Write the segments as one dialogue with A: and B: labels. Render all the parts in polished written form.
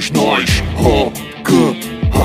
A: somos nós. Rocan,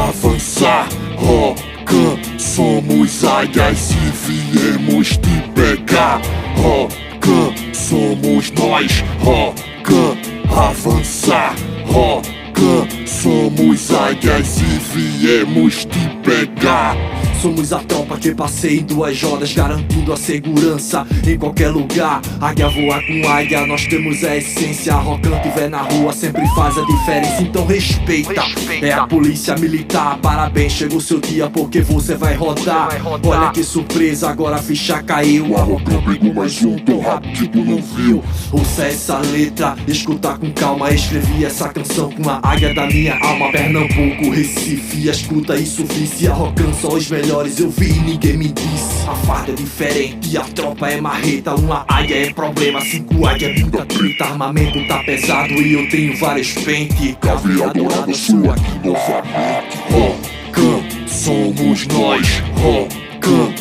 A: avançar. Rocan, somos águias e viemos te pegar. Rocan, somos nós. Rocan, avançar. Rocan, somos águias e viemos te pegar.
B: Somos a tropa que passeia em 2 rodas, garantindo a segurança em qualquer lugar. Águia voa com águia, nós temos a essência. Rocan tiver na rua sempre faz a diferença, então respeita. É a polícia militar, parabéns, chegou seu dia porque você vai rodar. Olha que surpresa, agora a ficha caiu.
A: A Rocan pegou mais um, tão rápido que tu não viu.
B: Ouça essa letra, escuta com calma. Escrevi essa canção com a águia da minha alma. Pernambuco, Recife, escuta isso vicia. Rocan só os melhores eu vi e ninguém me disse. A farda é diferente, a tropa é marreta. Uma águia é problema, 5 águia é muita treta. Armamento tá pesado e eu tenho vários pente.
A: Caveira dourada sua aqui novamente. Rocan, somos nós. Rocan,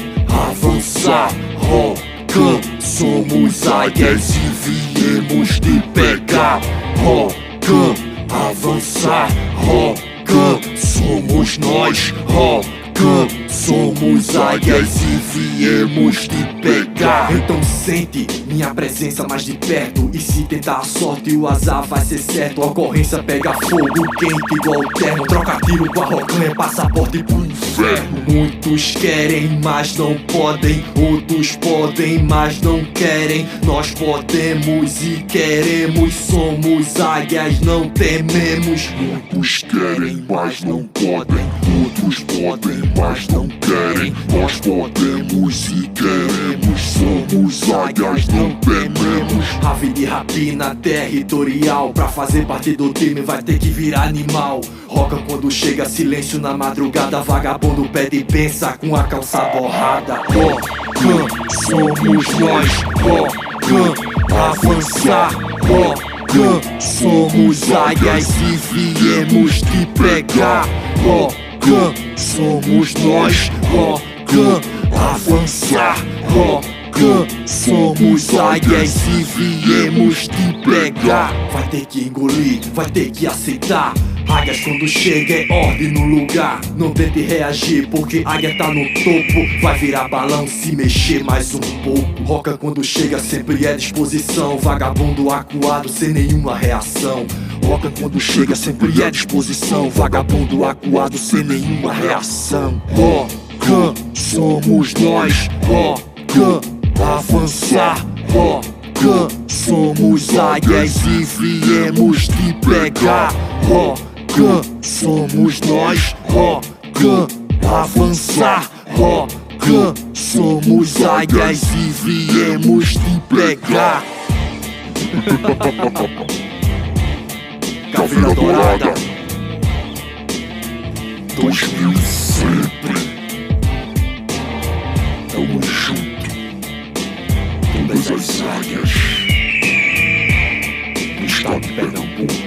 A: avançar. Rocan, somos águias e viemos te pegar. Rocan, avançar. Rocan, somos nós. Rocan, somos águias e viemos te pegar.
B: Então sente minha presença mais de perto. E se tentar a sorte o azar vai ser certo. A ocorrência pega fogo quente igual terno. Troca tiro com a Rocan é passaporte pro inferno. Muitos querem, mas não podem. Outros podem, mas não querem. Nós podemos e queremos. Somos águias, não tememos.
A: Muitos querem, mas não podem. Outros podem, mas não querem. Nós podemos e queremos. Somos águias, não tememos.
B: A vida e rapina territorial. Pra fazer parte do time vai ter que virar animal. Rocan quando chega, silêncio na madrugada. Vagabundo pede pensa com a calça borrada.
A: Rocan, somos nós. Rocan, avançar. Rocan, somos águias e viemos te pegar. Rocan, somos nós. Rocan, avançar. Rocan, somos águias e viemos te pegar.
B: Vai ter que engolir, vai ter que aceitar. Águias quando chega é ordem no lugar. Não tente reagir porque águia tá no topo. Vai virar balão se mexer mais um pouco. Rocan quando chega sempre é disposição. Vagabundo acuado sem nenhuma reação.
A: Rocan quando chega sempre é disposição. Vagabundo acuado sem nenhuma reação. Rocan, somos nós. Rocan, avançar. Rocan, somos águias e viemos te pegar. Rocan, somos nós. Rocan, avançar. Rocan, somos águias e viemos te pegar.
B: Caveira dourada
A: 2000 sempre. Tamo junto. Todas as águias do estado de Pernambuco.